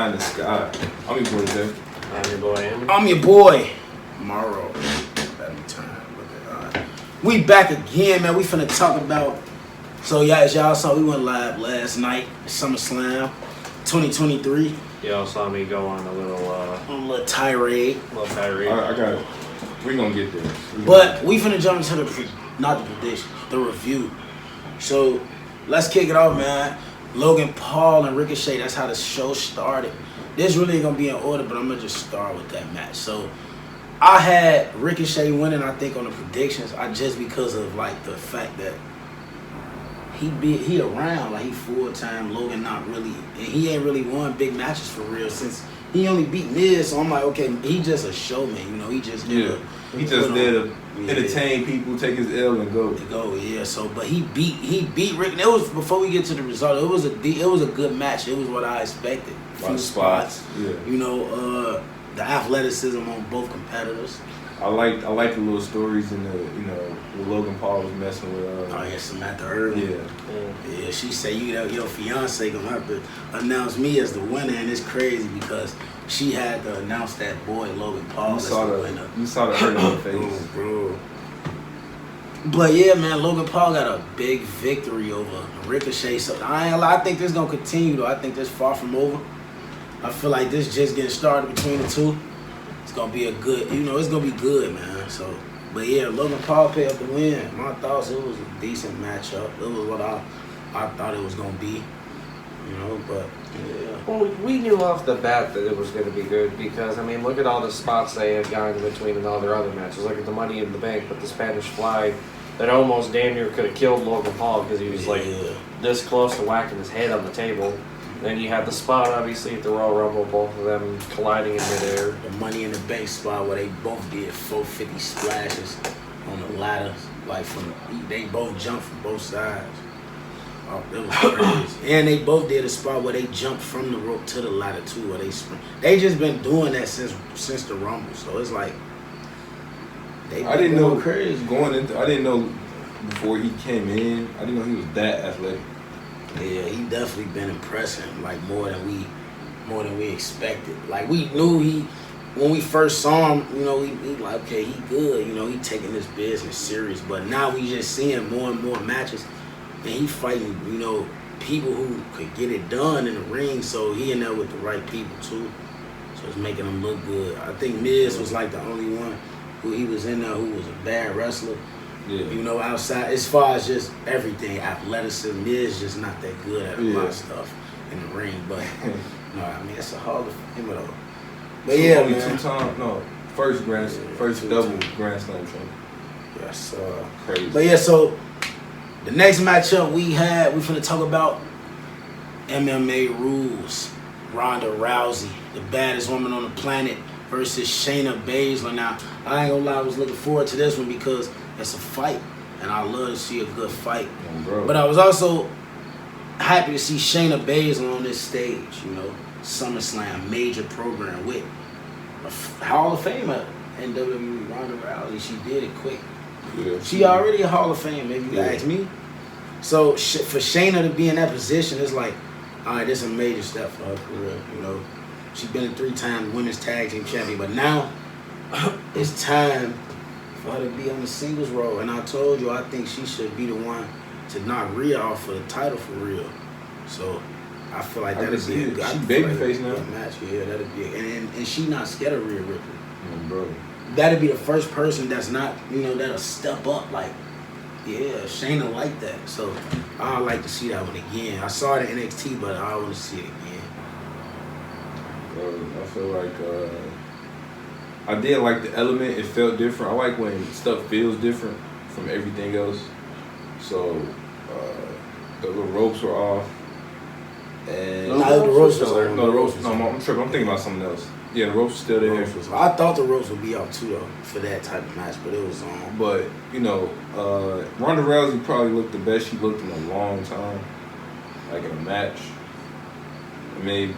in the sky. I'm your boy, Jay. I'm your boy, Am. I'm your boy, Morrow. We back again, man. We finna talk about. So, yeah, as y'all saw, we went live last night, Summerslam 2023. Y'all saw me go on a little tirade. I got it. We gonna get there. But we finna jump into not the prediction, the review. So, let's kick it off, man. Logan Paul and Ricochet, that's how the show started. This really ain't gonna be in order, but I'm gonna just start with that match. So, I had Ricochet winning, I think, on the predictions. Just because of like the fact that he around, like he full-time. Logan not really, and he ain't really won big matches for real since he only beat Miz. So I'm like, okay, he just a showman, you know. He just he just there to entertain people, take his L and go. Yeah. So, but he beat Rick. It was before we get to the result. It was a good match. It was what I expected. Few spots. Yeah. You know, the athleticism on both competitors. I like the little stories in the when Logan Paul was messing with Samantha Irvin. Yeah. She said your fiance gonna have to announce me as the winner, and it's crazy because she had to announce that boy Logan Paul as the winner. You saw the hurt on her face, bro. But yeah, man, Logan Paul got a big victory over Ricochet. So I think this gonna continue though. I think this far from over. I feel like this just getting started between the two. It's gonna be it's gonna be good, man. So, but yeah, Logan Paul picked up the win. My thoughts, it was a decent matchup. It was what I thought it was gonna be, But yeah. Well, we knew off the bat that it was going to be good because, I mean, look at all the spots they had gone in between and all their other matches. Look at the Money in the Bank with the Spanish Fly that almost damn near could have killed Logan Paul because he was this close to whacking his head on the table. Then you had the spot, obviously, at the Royal Rumble, both of them colliding in midair. The Money in the Bank spot where they both did 450 splashes on the ladder. They both jumped from both sides. Oh, it was crazy. And they both did a spot where they jumped from the rope to the ladder, too, where they sprint. They just been doing that since the Rumble. So it's like, I didn't know crazy. I didn't know before he came in, I didn't know he was that athletic. Yeah, he definitely been impressing, like more than we expected. Like we knew when we first saw him, he like, okay, he good, he taking this business serious. But now we just seeing more and more matches, and he fighting, people who could get it done in the ring. So he in there with the right people too. So it's making him look good. I think Miz was like the only one who he was in there who was a bad wrestler. Yeah. Outside, as far as just everything, athleticism, Miz just not that good at a lot of stuff in the ring. But, it's a Hall of Fame though. But yeah, man. First double Grand Slam champion. Yes, crazy. But yeah, so the next matchup we finna talk about MMA rules. Ronda Rousey, the baddest woman on the planet, versus Shayna Baszler. Now, I ain't gonna lie, I was looking forward to this one because it's a fight, and I love to see a good fight. But I was also happy to see Shayna Baszler on this stage, SummerSlam, major program with a Hall of Famer in WWE, Ronda Rousey. She did it quick. Yeah, she already a Hall of Fame, if you ask me. So for Shayna to be in that position, it's like, all right, this is a major step for her career, She's been a 3-time women's tag team champion, but now it's time for her to be on the singles role. And I told you, I think she should be the one to knock Rhea off for the title for real. So I feel like that'd be a good She babyface now. Match. Yeah, that'd be and she not scared of Rhea Ripley. Bro. That'd be the first person that's not, that'll step up like, yeah, Shayna like that. So I'd like to see that one again. I saw it in NXT, but I want to see it again. I feel like I did like the element. It felt different. I like when stuff feels different from everything else. So the ropes were off. And the ropes was there. No, the ropes. No, I'm tripping. I'm thinking about something else. Yeah, the ropes were still there. I thought the ropes would be off too though for that type of match, but it was on. But Ronda Rousey probably looked the best she looked in a long time, like in a match. Maybe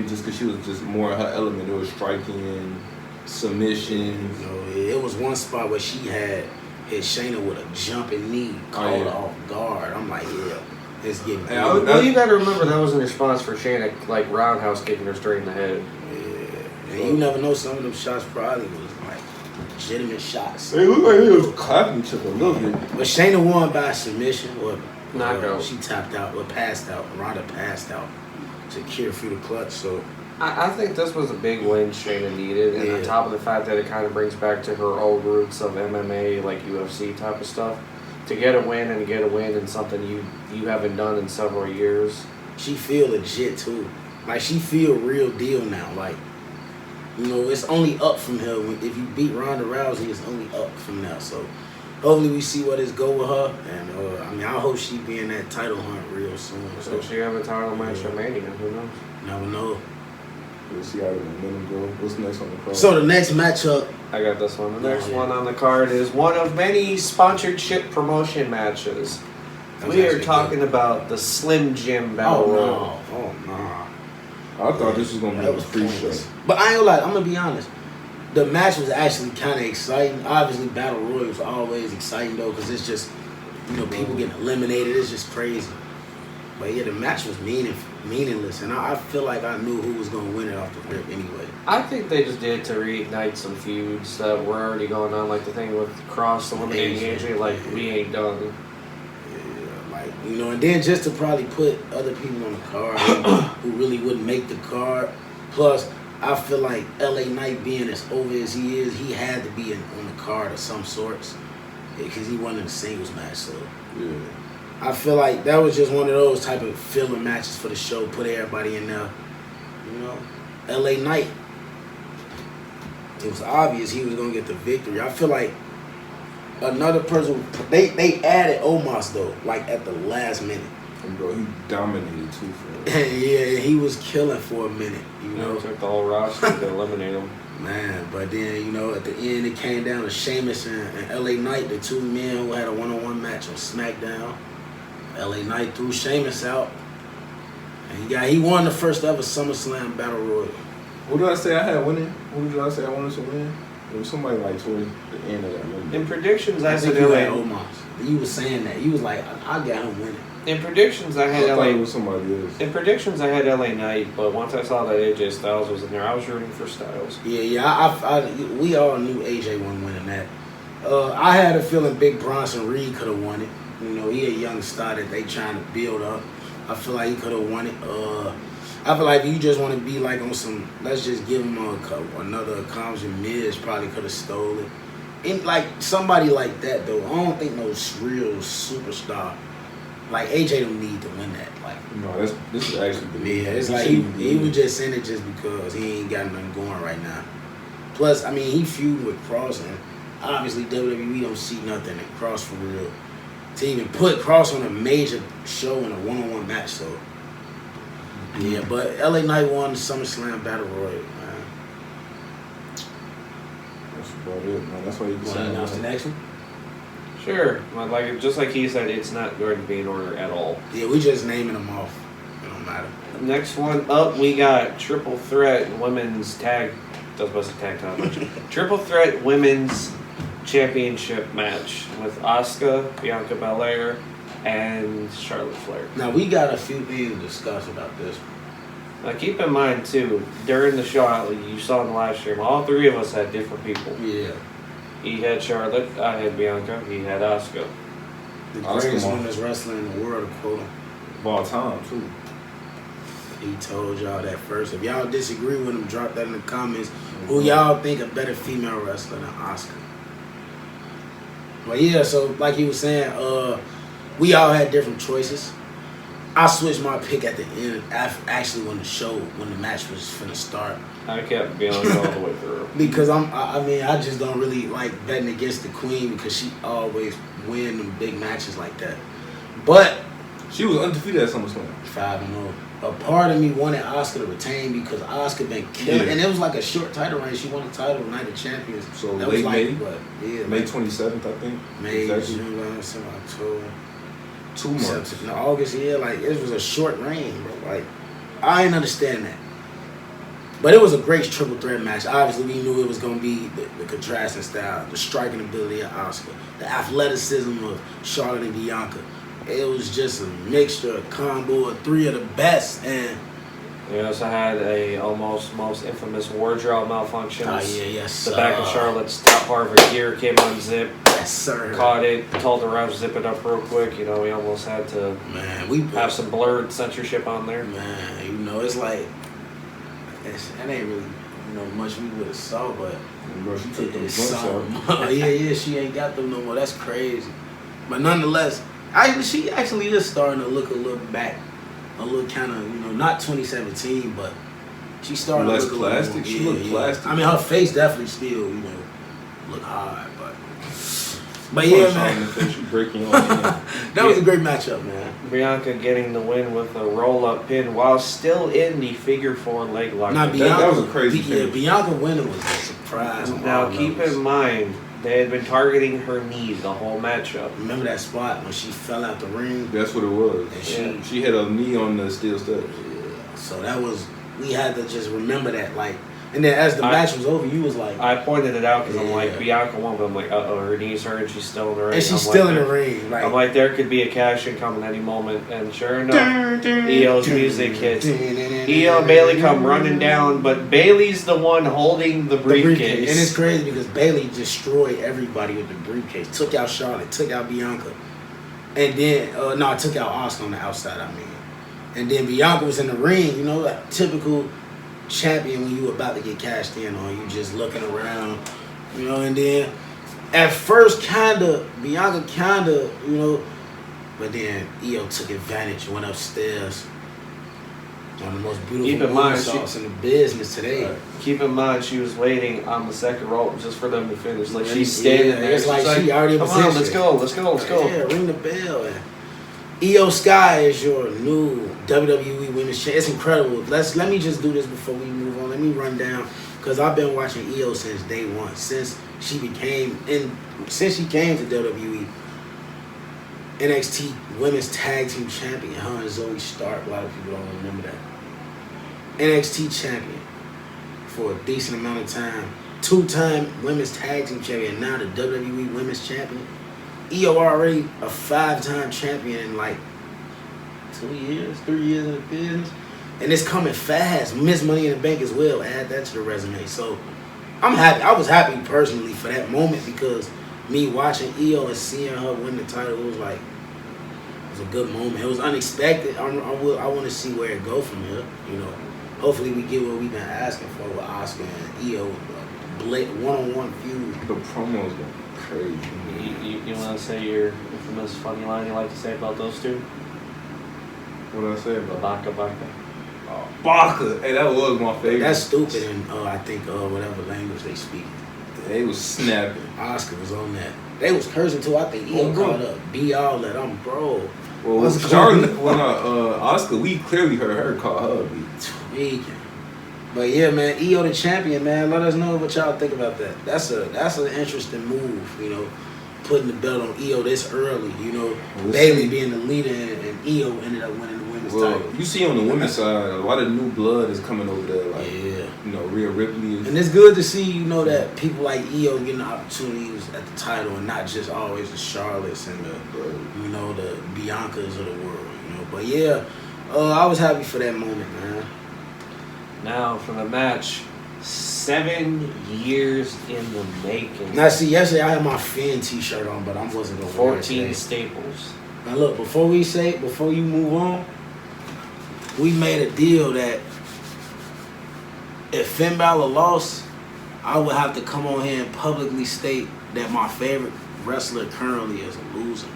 just because she was just more in her element. It was striking, submission. It was one spot where she had hit Shayna with a jumping knee, called her off guard. I'm like, yeah. It's getting. And I would- Well, you got to remember that was in response for Shayna like roundhouse kicking her straight in the head. Yeah, and you never know. Some of them shots probably was like legitimate shots. They look like they was clapping each other a little bit. But Shayna won by submission. Or Knockout. She tapped out or passed out. Ronda passed out to cure through the clutch. So I think this was a big win Shayna needed, and on top of the fact that it kind of brings back to her old roots of MMA, like UFC type of stuff. To get a win and get a win in something you haven't done in several years. she feel legit too. Like she feel real deal now. Like, you know, it's only up from here. If you beat Ronda Rousey, it's only up from now. So hopefully we see what is go with her. And I mean, I hope she be in that title hunt real soon. So she have a title match at Mania. Who knows? Never know. We'll see how the momentum go. What's next on the card? So the next matchup, I got this one. The next one on the card is one of many sponsorship promotion matches. That's We are actually talking about the Slim Jim Battle Royal. Oh no. I thought this was gonna be That a was pre-show. pointless. But I ain't gonna lie, I'm gonna be honest. The match was actually kind of exciting. Obviously, Battle Royal is always exciting though, because it's just, you know, people getting eliminated. It's just crazy. But yeah, the match was meaningless, and I feel like I knew who was gonna win it off the rip anyway. I think they just did it to reignite some feuds that were already going on, like the thing with Cross eliminating AJ. Like, we ain't done. Yeah, like, you know, and then just to probably put other people on the card who really wouldn't make the card. Plus, I feel like LA Knight being as over as he is, he had to be on the card of some sorts because he won in a singles match. So Yeah. I feel like that was just one of those type of filler matches for the show. Put everybody in there, you know. LA Knight. It was obvious he was gonna get the victory. I feel like another person. They added Omos though, like at the last minute. And bro, he dominated too for Yeah, he was killing for a minute, you know. Took the whole roster to eliminate him. Man, but then, you know, at the end it came down to Sheamus and LA Knight, the two men who had a one-on-one match on SmackDown. LA Knight threw Sheamus out. And he won the first ever SummerSlam Battle Royal. Who did I say I had winning? Who did I say I wanted to win? It was somebody like towards the end of that movie. In predictions, I said think you had LA. Omos. You was saying that. You was like, I got him winning. In predictions, I I had thought it LA. was somebody else. In predictions, I had LA Knight, but once I saw that AJ Styles was in there, I was rooting for Styles. Yeah. We all knew AJ wasn't winning that. I had a feeling Big Bronson Reed could have won it. You know, he a young star that they trying to build up. I feel like he could have won it. I feel like if you just want to be like on some, let's just give him another accomplishment. Miz probably could have stole it. And like somebody like that though, I don't think no real superstar. Like AJ don't need to win that. Like, No, this is actually yeah, it's like he was just saying it just because he ain't got nothing going right now. Plus, I mean, he feuded with Cross, and obviously WWE don't see nothing in Cross for real. To even put Cross on a major show in a one-on-one match, so yeah. But LA Knight won the SummerSlam Battle Royal, man. That's about it, man. That's why you Want to decided. announce the next one? Sure, like just like he said, it's not going to be in order at all. Yeah, we just naming them off. It don't matter. Next one up, we got Triple Threat Women's Tag. That was supposed to tag time match. Triple Threat Women's Championship match with Asuka, Bianca Belair, and Charlotte Flair. Now we got a few things to discuss about this. Now keep in mind too, during the show, you saw in the live stream, all three of us had different people. Yeah, He had Charlotte, I had Bianca, he had Asuka. the Asuka greatest won. women's wrestler in the world, to quote him. Of all time too. He told y'all that first. If y'all disagree with him, drop that in the comments. Who y'all think a better female wrestler than Asuka? But yeah, so like he was saying, we all had different choices. I switched my pick at the end, actually when the match was finna start. I kept Bianca all the way through. Because I just don't really like betting against the queen because she always win them big matches like that. But She was undefeated at SummerSlam. 5-0. A part of me wanted Asuka to retain because Asuka been killing, Yeah. and it was like a short title reign. She won the title Night of Champions. So that late was like, May? what? Yeah, May like 27th, I think. May, Exactly. June, July, October, 2 months. September, August. Yeah, like it was a short reign, bro. Like I didn't understand that, but it was a great triple threat match. Obviously, we knew it was gonna be the contrasting style, the striking ability of Asuka, the athleticism of Charlotte and Bianca. it was just a mixture, a combo of three of the best. And We also had a almost most infamous wardrobe malfunction. yes, The back of Charlotte's top part of her gear came unzipped. Yes, sir. Caught it, told the ref zip it up real quick. You know, we almost had to we have some blurred censorship on there. Man, you know, it's like it ain't really much we would have saw, but Bro, she took them it's blunts something. out. yeah, she ain't got them no more. That's crazy. But nonetheless, she actually is starting to look a little back, a little kind of not 2017, but she's starting Less to look plastic. A little, She look plastic. I mean, her face definitely still look hard, but yeah, man. You breaking on That was a great matchup, man. Bianca getting the win with a roll-up pin while still in the figure 4 leg lock. Now, that was a crazy finish. Bianca winning was a surprise. Now keep in mind, they had been targeting her knee the whole matchup. Remember that spot when she fell out the ring? That's what it was. And She had a knee on the steel steps. Yeah. So that was, we had to just remember that, like, and then as the match was over, you was like, I pointed it out because I'm like, Bianca won, but I'm like, her knees hurt and she's still in the ring. and she's still in the ring. Like, I'm like, there could be a cash in coming any moment, and sure enough, EO's music hits. EO and Bailey come running down, but Bailey's the one holding the briefcase. And it's crazy because Bailey destroyed everybody with the briefcase. Took out Charlotte, took out Bianca. And then, took out Asuka on the outside, I mean. And then Bianca was in the ring, like typical champion when you about to get cashed in on, you just looking around, and then at first Bianca but then EO took advantage, went upstairs. One of the most beautiful moonsaults in the business today. Right. Keep in mind, she was waiting on the second rope just for them to finish. Like, she's standing there. It's like she already come on, let's go. Yeah, ring the bell. And EO Sky is your new WWE Women's Champion. It's incredible. Let me just do this before we move on. Let me run down, because I've been watching EO since day one. Since she came to WWE, NXT Women's Tag Team Champion, her and Zoe Stark. A lot of people don't remember that. NXT Champion for a decent amount of time. 2-time Women's Tag Team Champion. Now the WWE Women's Champion. EO already a 5-time champion in like 3 years in the business. And it's coming fast. Miss Money in the Bank as well. Add that to the resume. So I'm happy. I was happy personally for that moment, because me watching EO and seeing her win the title, it was a good moment. It was unexpected. I want to see where it go from here. Hopefully we get what we've been asking for with Asuka and EO, one-on-one feud. The promos were crazy. You want to say your infamous funny line you like to say about those two? What did I say about Baka. Oh, Baka. Hey, that was my favorite. That's stupid in I think whatever language they speak. They was snapping. Oscar was on that. They was cursing too. I think he called up. Be all that. I'm bro. Well, Charlotte, Oscar, we clearly heard her call her tweaking. But yeah, man, EO the champion, man. Let us know what y'all think about that. That's an interesting move, putting the belt on EO this early. Bailey being the leader and EO ended up winning the women's title. You see on the women's side, a lot of new blood is coming over there. Like, Rhea Ripley. And it's good to see, that people like EO getting the opportunities at the title, and not just always the Charlottes and the Biancas of the world. But yeah, I was happy for that moment, man. Now for the match, 7 years in the making. Now see, yesterday I had my Finn t-shirt on, but I wasn't going to wear it 14 staples. Now look, before you move on, we made a deal that if Finn Balor lost, I would have to come on here and publicly state that my favorite wrestler currently is a loser.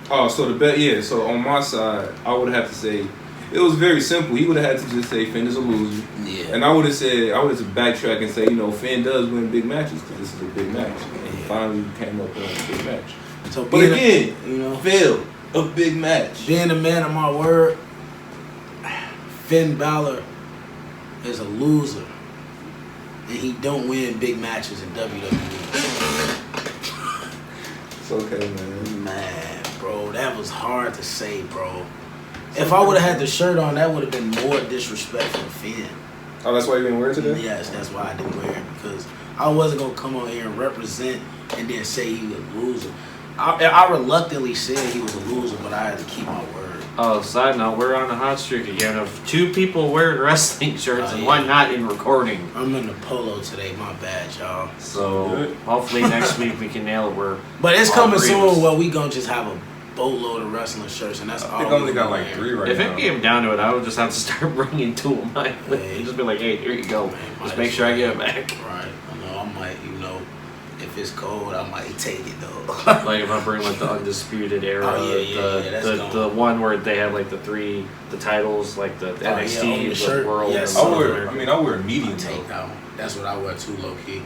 Oh, so the bet, yeah. So on my side, I would have to say, it was very simple. He would have had to just say Finn is a loser. Yeah. And I would have backtrack and say, Finn does win big matches because this is a big match. And he finally came up with a big match. So but again, Phil, a big match. Being a man of my word, Finn Balor is a loser. And he don't win big matches in WWE. It's okay, man. Man, bro, that was hard to say, bro. If I would have had the shirt on, that would have been more disrespectful to Finn. Oh, that's why you didn't wear it today? Yes, that's why I didn't wear it, because I wasn't going to come on here and represent and then say he was a loser. I reluctantly said he was a loser, but I had to keep my word. Oh, side note, we're on a hot streak again of 2 people wearing wrestling shirts and 1 not in recording. I'm in the polo today. My bad, y'all. So hopefully next week we can nail it. But it's all coming 3 of soon. us. Well, we gonna just have a boatload of wrestling shirts, and that's all. I think I only got like 3 right If now. it came down to it, I would just have to start bringing 2 of mine. Hey. Just be like, hey, here you go. Man, Just might make as sure I well. get it back. Right. I know. I might. If it's cold, I might take it though. Like if I bring like the Undisputed Era, Oh, yeah, that's the one where they have like the titles, like the yeah, on NXT, the the shirt. World. Yes. and I wear a I medium take though. that one. That's what I wear too, low key.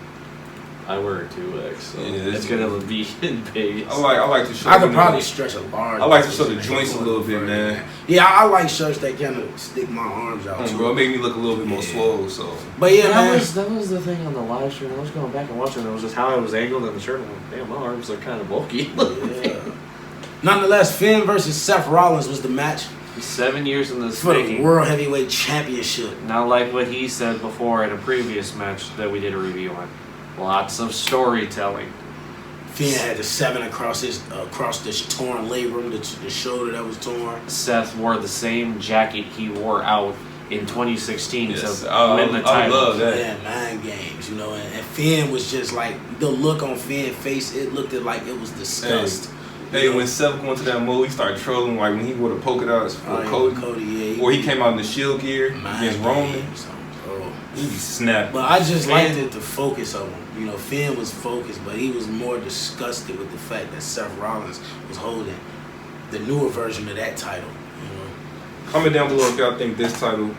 I wear a 2X, so Yeah, it's gonna be big. I like to show. I could probably stretch a large. I like to show the joints a little bit, man. Yeah, I like shirts that kind of stick my arms out too. Bro, it made me look a little bit more Yeah. swole. So, But yeah, man. that was the thing on the live stream. I was going back and watching. It was just how I was angled in the shirt. I'm like, damn, my arms are kind of bulky. Yeah. Nonetheless, Finn versus Seth Rollins was the match 7 years in this for the making. World Heavyweight Championship. Not like what he said before in a previous match that we did a review on. Lots of storytelling. Finn had the 7 across this torn labrum, the shoulder that was torn. Seth wore the same jacket he wore out in 2016 yes, to win the I title. love that. Yeah, mind games, and Finn was just like, the look on Finn's face, it looked like it was disgust. Hey, when Seth went to that mode, he started trolling like when he wore the polka dots for Cody, yeah. or he came out in the Shield gear against Roman. He snapped. But I just liked it, the focus of him. Finn was focused, but he was more disgusted with the fact that Seth Rollins was holding the newer version of that title. Comment down below if y'all think this title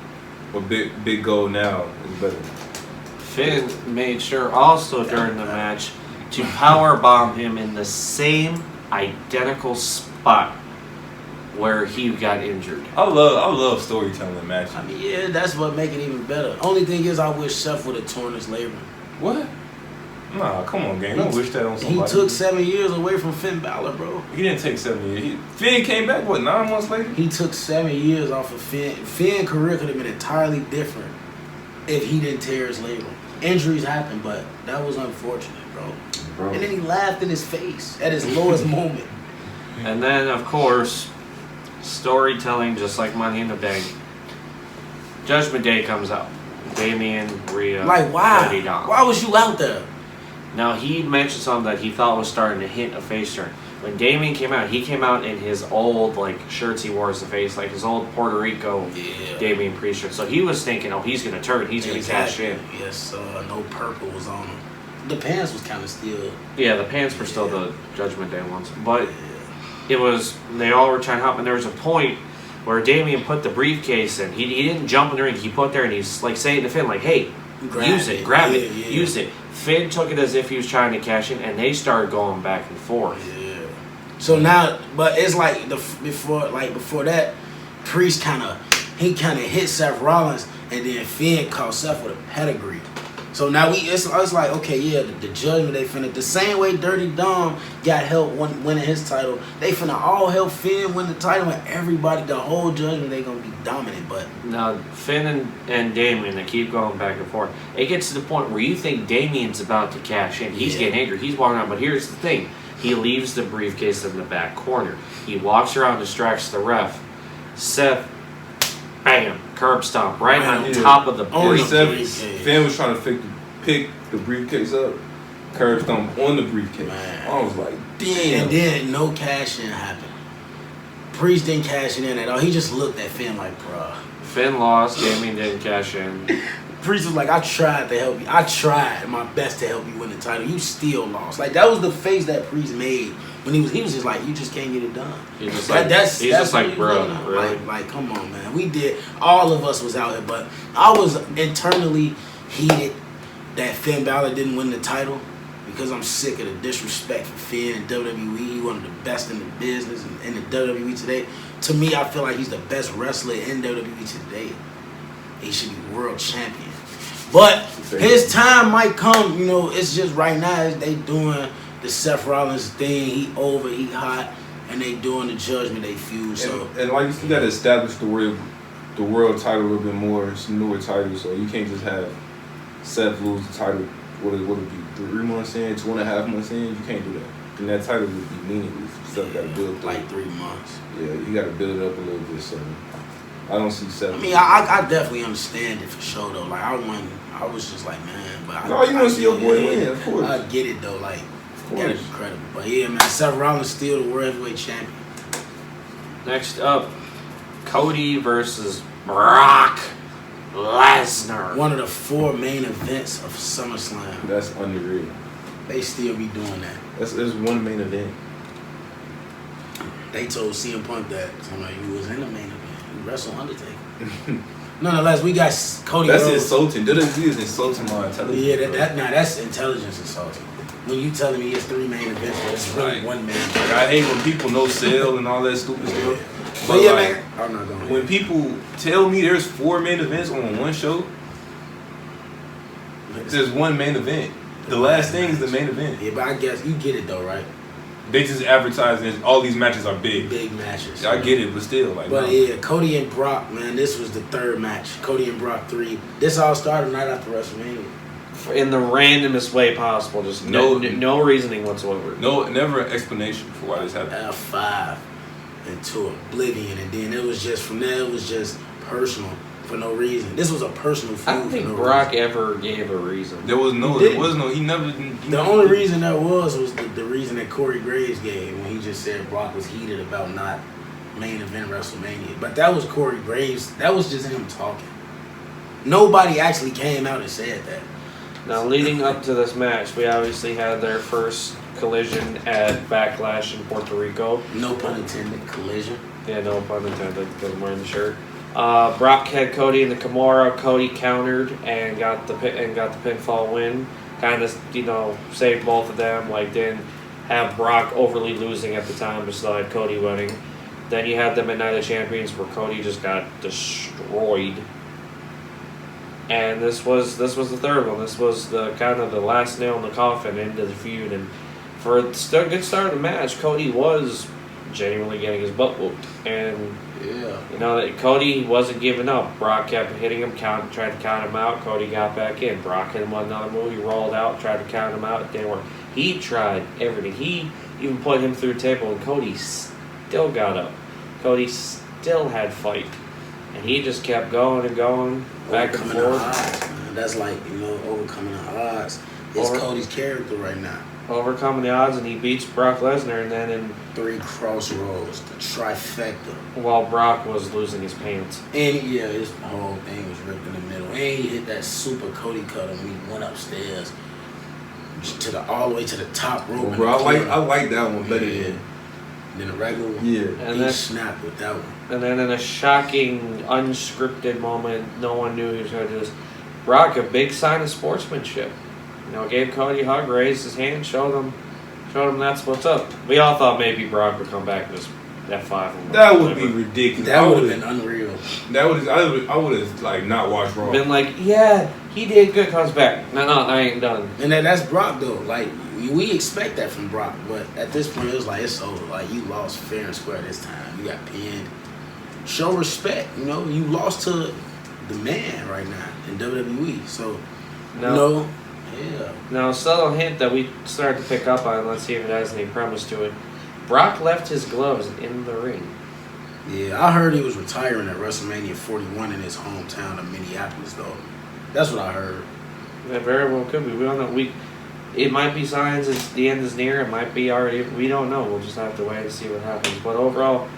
or Big Gold now is better. Finn made sure also during the match to power bomb him in the same identical spot where he got injured. I love storytelling in matches. I mean, yeah, that's what make it even better. Only thing is, I wish Seth would have torn his labrum. What? Nah, come on, gang. Don't wish that on somebody. He took 7 years away from Finn Balor, bro. He didn't take 7 years. Finn came back, 9 months later? He took 7 years off of Finn. Finn's career could have been entirely different if he didn't tear his labrum. Injuries happen, but that was unfortunate, bro. And then he laughed in his face at his lowest moment. And then, of course, storytelling, just like Money in the Bank. Judgment Day comes out. Damian, Rhea, Like, Eddie why? Dom. Why was you out there? Now, he mentioned something that he thought was starting to hint a face turn. When Damian came out, he came out in his old shirts he wore as a face, like his old Puerto Rico Damian Priest shirt. So he was thinking, oh, he's going to turn, he's going to cash in. Yes, no purple was on him. The pants was kind of still. Yeah, the pants were still the Judgment Day ones. But it was, they all were trying to help, and there was a point where Damian put the briefcase in. He didn't jump in the ring, he put there and he's saying to Finn, hey, use it, grab it, use it. Finn took it as if he was trying to cash in, and they started going back and forth. Yeah. So now, but it's like before that, Priest kind of hit Seth Rollins, and then Finn caught Seth with a pedigree. So now it's like, okay, yeah, the Judgment Day finna, the same way Dirty Dom got help winning his title, they finna all help Finn win the title, and everybody, the whole Judgment Day gonna be dominant. But now Finn and Damian, they keep going back and forth. It gets to the point where you think Damian's about to cash in. He's getting angry. He's walking around, but here's the thing: he leaves the briefcase in the back corner. He walks around, distracts the ref. Seth, bam, curb stomp right on top of the briefcase. Finn was trying to pick the briefcase up. Curb stomp on the briefcase. Man. I was like, damn. And then no cash in happened. Priest didn't cash it in at all. He just looked at Finn like, bruh. Finn lost. Damian didn't cash in. Priest was like, I tried to help you. I tried my best to help you win the title. You still lost. Like, that was the face that Priest made when he was just like, you just can't get it done. He's just That's like, bro, really? Like, come on, man. We did. All of us was out here, but I was internally heated that Finn Balor didn't win the title because I'm sick of the disrespect for Finn and WWE. He's one of the best in the business and in the WWE today. To me, I feel like he's the best wrestler in WWE today. He should be world champion. But his time might come. It's just right now they doing the Seth Rollins thing. He over, he hot, and they doing the Judgment Day feud. So and like you still got to establish the world title a little bit more. It's a newer title, so you can't just have Seth lose the title. What it be 3 months in, 2.5 months in? You can't do that. then that title would be meaningless. Stuff got to build up. Like 3 months. Yeah, you got to build it up a little bit. So I don't see 7. I mean, I definitely understand it for sure though. Like I was just like, man, but no, you want to see your boy win, of course. I get it though, like gotta be credible. But yeah, man, Seth Rollins still the world heavyweight champion. Next up, Cody versus Brock Lesnar. One of the 4 main events of SummerSlam. That's unreal. They still be doing that. That's one main event. They told CM Punk that somebody was in the main event. He wrestled Undertaker. Nonetheless, we got Cody. That's Rhodes. insulting. WWE is insulting my intelligence. Yeah, that's intelligence insulting. When you telling me it's 3 main events, but it's really Right. 1 main Like, event. I hate when people no sell and all that stupid stuff. But yeah, like, man, I'm not going. when people tell me there's 4 main events on one show, there's 1 main event. The last thing is the main event. Yeah, but I guess you get it though, right? They just advertising all these matches are big. Big matches. I get it, but still, like. But no. yeah, Cody and Brock, man, this was the 3rd match. Cody and Brock 3. This all started right after WrestleMania. In the randomest way possible, just no reasoning whatsoever. No, never an explanation for why this happened. F5 into oblivion, and then it was just from there. It was just personal for no reason. This was a personal feud. I don't think for no Brock reason. ever gave a reason. There was no. He never. The only reason there was the reason that Corey Graves gave when he just said Brock was heated about not main event WrestleMania. But that was Corey Graves. That was just him talking. Nobody actually came out and said that. Now, leading up to this match, we obviously had their first collision at Backlash in Puerto Rico. No pun intended. Collision. Yeah, no pun intended, because I'm wearing the shirt. Brock had Cody in the Kimura. Cody countered and got the pinfall win. Kind of, saved both of them. Like, didn't have Brock overly losing at the time, but still had Cody winning. Then you had them at Night of Champions, where Cody just got destroyed. And this was the 3rd one. This was the kind of the last nail in the coffin into the feud. And for a good start of the match, Cody was genuinely getting his butt whooped. And Yeah. that Cody wasn't giving up. Brock kept hitting him, tried to count him out. Cody got back in. Brock hit him with another move. He rolled out, tried to count him out. It didn't work. He tried everything. He even put him through the table, and Cody still got up. Cody still had fight. And he just kept going and going, back and Overcoming the forth. odds, man. That's like, overcoming the odds. It's Cody's character right now. Overcoming the odds, and he beats Brock Lesnar, and then 3 crossroads, the trifecta. while Brock was losing his pants. And his whole thing was ripped in the middle. And he hit that super Cody cutter when he went upstairs all the way to the top rope. Oh, bro, I like that one better than the regular one. Yeah. And He then, snapped with that one. and then in a shocking, unscripted moment, no one knew he was going to do this. Brock, a big sign of sportsmanship. Gave Cody a hug, raised his hand, showed him that's what's up. We all thought maybe Brock would come back and just F5 him. That would be ridiculous. That would have been unreal. I would have like not watched Raw. Been like, yeah, he did good, comes back. No, I ain't done. And that's Brock though. Like we expect that from Brock, but at this point it was like it's over. Like you lost fair and square this time. You got pinned. Show respect. You lost to the man right now in WWE. So No. Yeah. Now, a subtle hint that we started to pick up on, let's see if it has any premise to it. Brock left his gloves in the ring. Yeah, I heard he was retiring at WrestleMania 41 in his hometown of Minneapolis, though. That's what I heard. That very well could be. We don't know. It might be signs that the end is near. It might be already. We don't know. We'll just have to wait and see what happens. But overall,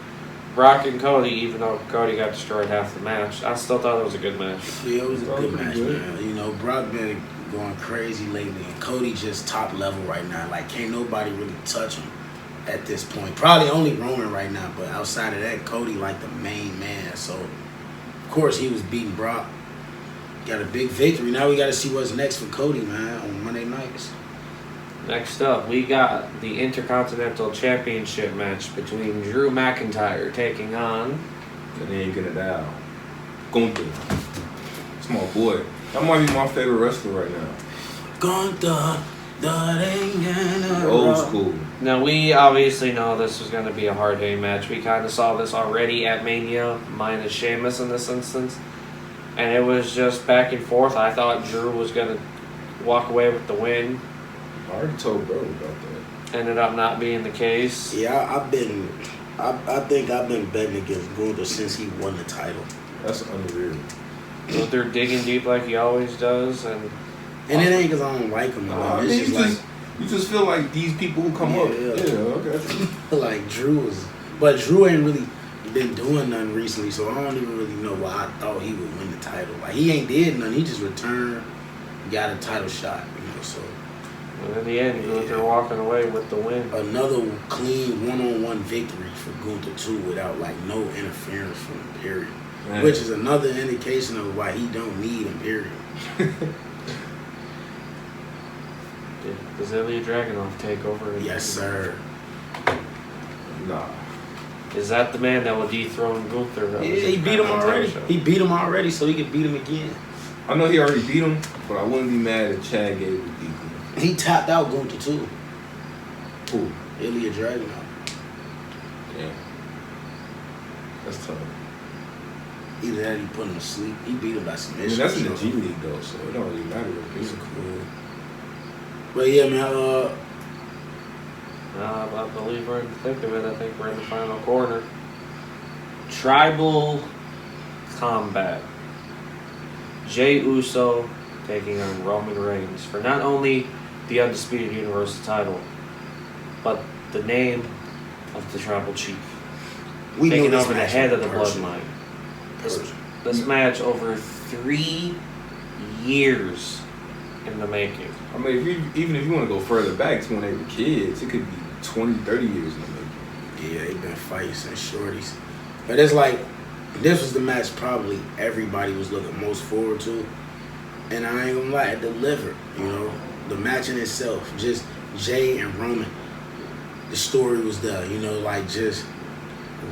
Brock and Cody, even though Cody got destroyed half the match, I still thought it was a good match. Yeah, it was a good match, good. man. Brock been going crazy lately, and Cody just top level right now. Like, can't nobody really touch him at this point. Probably only Roman right now, but outside of that, Cody like the main man. So, of course, he was beating Brock. Got a big victory. Now we got to see what's next for Cody, man, on Monday nights. Next up, we got the Intercontinental Championship match between Drew McIntyre taking on... And then you get it out. Gunther. It's my boy. That might be my favorite wrestler right now. Gunther, Old school. Now, we obviously know this was going to be a hard-hitting match. We kind of saw this already at Mania, minus Sheamus in this instance. And it was just back and forth. I thought Drew was going to walk away with the win. I already told bro about that. ended up not being the case. Yeah, I think I've been betting against Gunther since he won the title. That's unreal. Gunther digging deep like he always does, and it ain't because I don't like him. I It's mean, just you just feel like these people who come up. Yeah. Okay. like Drew is, but Drew ain't really been doing nothing recently, so I don't even really know why I thought he would win the title. Like he ain't did nothing. He just returned, got a title shot. So. And in the end, Gunther walking away with the win. Another clean one-on-one victory for Gunther too, without like no interference from Imperium, which is another indication of why he don't need Imperium. Does Ilya Dragunov take over? Yes, sir. Nah. Is that the man that will dethrone Gunther? Yeah, he beat him already. He beat him already, so he could beat him again. I know he already beat him, but I wouldn't be mad if Chad Gable beat him. He tapped out Gunther too. Who? Ilya Dragunov. Yeah. That's tough. Either that or he put him to sleep. He beat him by I submission. mean, that's in the G League though, so it don't really matter. It's cool. But yeah, man. I believe we're in the thick of it. I think we're in the final quarter. Tribal combat. Jey Uso taking on Roman Reigns for not only the Undisputed Universal title, but the name of the Tribal Chief. We taking know this over the match head of in the person. bloodline. This match over 3 years in the making. I mean, even if you want to go further back to when they were kids, it could be 20, 30 years in the making. Yeah, they've been fighting since shorties. But it's like, this was the match probably everybody was looking most forward to. And I ain't gonna lie, it delivered, you know. The match in itself, just Jay and Roman, the story was there, you know, like just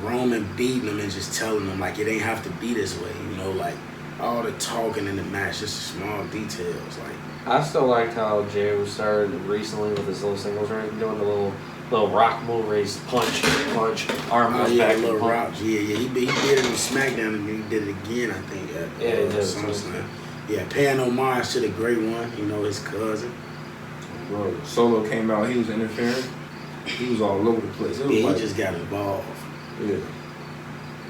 Roman beating them and just telling them, like, it ain't have to be this way, you know, like all the talking in the match, just the small details, like. I still liked how Jay was started recently with his little singles, right? Doing the little rock move where he's punch, arm goes back and little punch. rock. Yeah, he did it in SmackDown and he did it again, I think, at Summerslam. Yeah, paying homage to the great one, you know, his cousin. Bro, Solo came out, he was interfering. He was all over the place. It was Yeah, like, he just got involved. Yeah.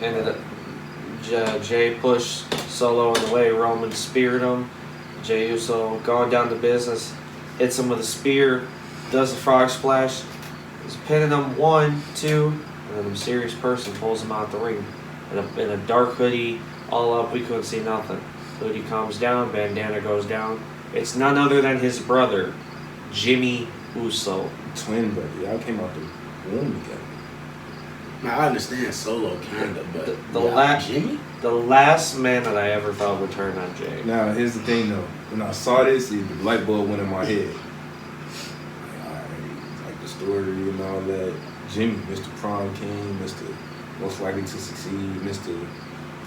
Ended up, Jay pushed Solo in the way. Roman speared him. Jey Uso going down to business, hits him with a spear, does a frog splash, he's pinning him 1, 2, and then a mysterious person pulls him out the ring. In a dark hoodie, all up, we couldn't see nothing. Hoodie comes down, bandana goes down. It's none other than his brother, Jimmy Uso. Twin brother. Y'all came out the womb together. Now, I understand Solo, kind of, but Jimmy? The last man that I ever thought would turn on Jay. Now, here's the thing, though. When I saw this, the light bulb went in my head. Like the story and all that. Jimmy, Mr. Prom King, Mr. Most Likely to Succeed, Mr.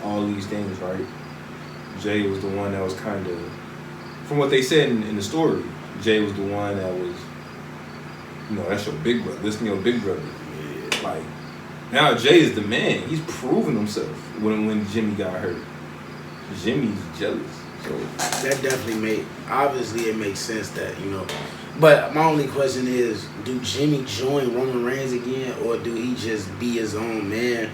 All these things, right? Jay was the one that was kind of, from what they said in the story, Jay was the one that was, you know, that's your big brother. Listen to your big brother. Yeah. Like, now Jay is the man. He's proven himself when Jimmy got hurt. Jimmy's jealous. So that definitely obviously it makes sense that, you know. But my only question is, do Jimmy join Roman Reigns again, or do he just be his own man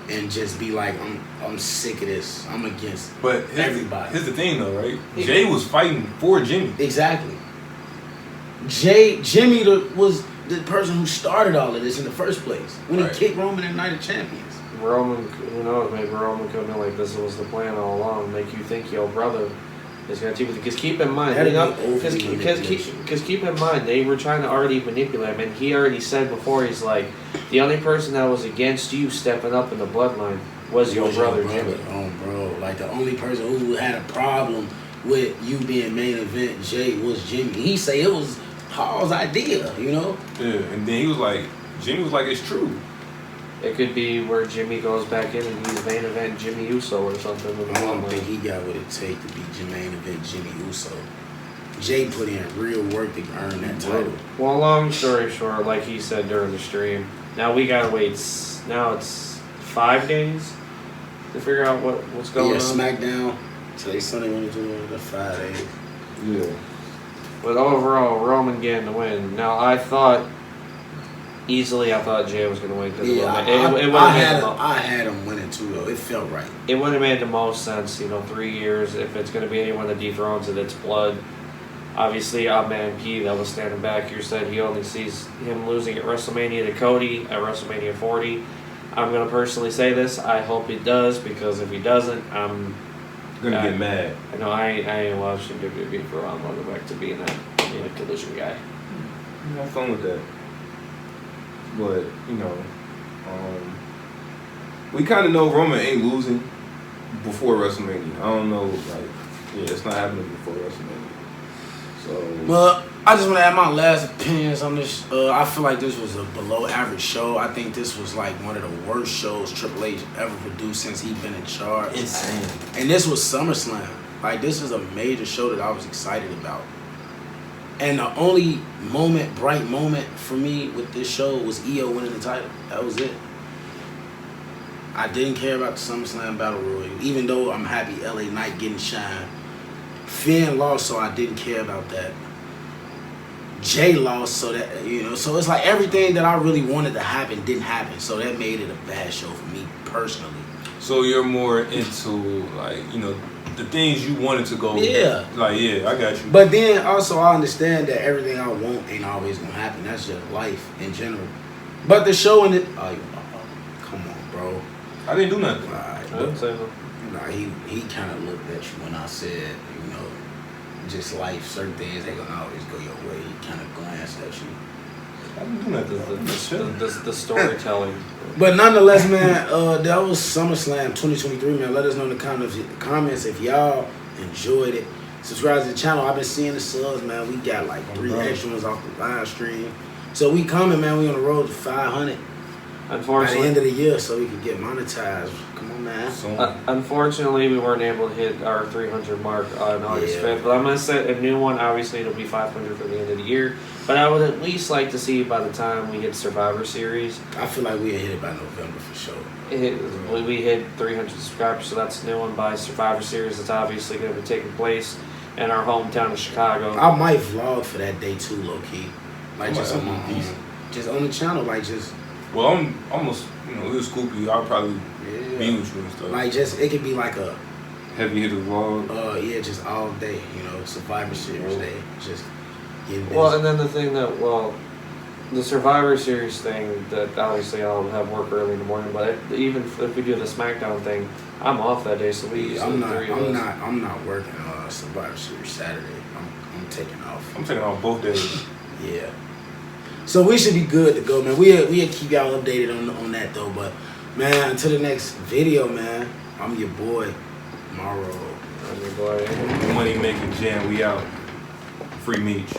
and just be like, I'm sick of this. I'm against everybody. Here's the thing though, right? Jay was fighting for Jimmy. Exactly. Jimmy was the person who started all of this in the first place when he kicked Roman in Night of Champions. Roman, who knows, maybe Roman could have been like, this was the plan all along, make you think your brother is going to team with you. Because keep in mind, because keep in mind, they were trying to already manipulate him, and he already said before, he's like, the only person that was against you stepping up in the bloodline was your brother, Jimmy. Oh, bro, like the only person who had a problem with you being main event Jay was Jimmy. He say it was Paul's idea, you know? Yeah, and then Jimmy was like, it's true. It could be where Jimmy goes back in and he's main event Jimmy Uso or something. I don't think he got what it takes to be main event Jimmy Uso. Jay put in real work to earn that title. Well, long story short, like he said during the stream, now we gotta wait. Now it's 5 days to figure out what's going on. SmackDown. Today Sunday, when it's the 5 days. Yeah. But overall, Roman getting the win. Now I thought Easily, I thought Jay was going to win. Yeah, I had him winning too, though. It felt right. It would have made the most sense, 3 years. If it's going to be anyone that dethrones it, it's Blood. Obviously, Man P that was standing back here said he only sees him losing at WrestleMania to Cody at WrestleMania 40. I'm going to personally say this. I hope he does, because if he doesn't, I'm going to get mad. I know I ain't watching WWE for a while. I'm going to go back to being a collision guy. Have fun with that. But, we kind of know Roman ain't losing before WrestleMania. I don't know, it's not happening before WrestleMania. So. Well, I just want to add my last opinions on this. I feel like this was a below average show. I think this was like one of the worst shows Triple H ever produced since he's been in charge. Insane. And this was SummerSlam. Like, this is a major show that I was excited about. And the only bright moment for me with this show was EO winning the title. That was it. I didn't care about the SummerSlam Battle Royal, even though I'm happy LA Knight getting shine. Finn lost, so I didn't care about that. Jay lost, so that, so it's like everything that I really wanted to happen didn't happen. So that made it a bad show for me personally. So you're more into, the things you wanted to go. Yeah. I got you. But then also I understand that everything I want ain't always gonna happen. That's just life in general. But the show in it, come on, bro. I didn't do nothing. I didn't say no. Nah, he kind of looked at you when I said, just life, certain things ain't gonna always go your way. He kind of glanced at you. I didn't do nothing. The storytelling. But nonetheless, man, that was SummerSlam 2023, man. Let us know in the comments if y'all enjoyed it. Subscribe to the channel. I've been seeing the subs, man. We got like 3 extra ones off the live stream. So we coming, man. We on the road to 500 by the end of the year, so we can get monetized. Come on, man. Unfortunately, we weren't able to hit our 300 mark on August 5th. But I'm going to set a new one. Obviously, it'll be 500 for the end of the year. But I would at least like to see by the time we hit Survivor Series. I feel like we'll hit it by November for sure. We hit 300 subscribers, so that's a new one by Survivor Series. That's obviously going to be taking place in our hometown of Chicago. I might vlog for that day too, low key. Like just on my own. Just on the channel, like just. Well, I'm almost, little Scoopy. I'll probably be with you and stuff. Like it could be like a heavy hitter vlog. Just all day, Survivor Series day, just getting busy. Well, and then the thing that, the Survivor Series thing, that obviously I'll have work early in the morning, but even if we do the SmackDown thing, I'm off that day, so we. I'm not working Survivor Series Saturday. I'm taking off. I'm taking off both days. Yeah. So we should be good to go, man. We'll keep y'all updated on that though. But man, until the next video, man. I'm your boy, Morrow. I'm your boy. Money making jam. We out. Free Meech.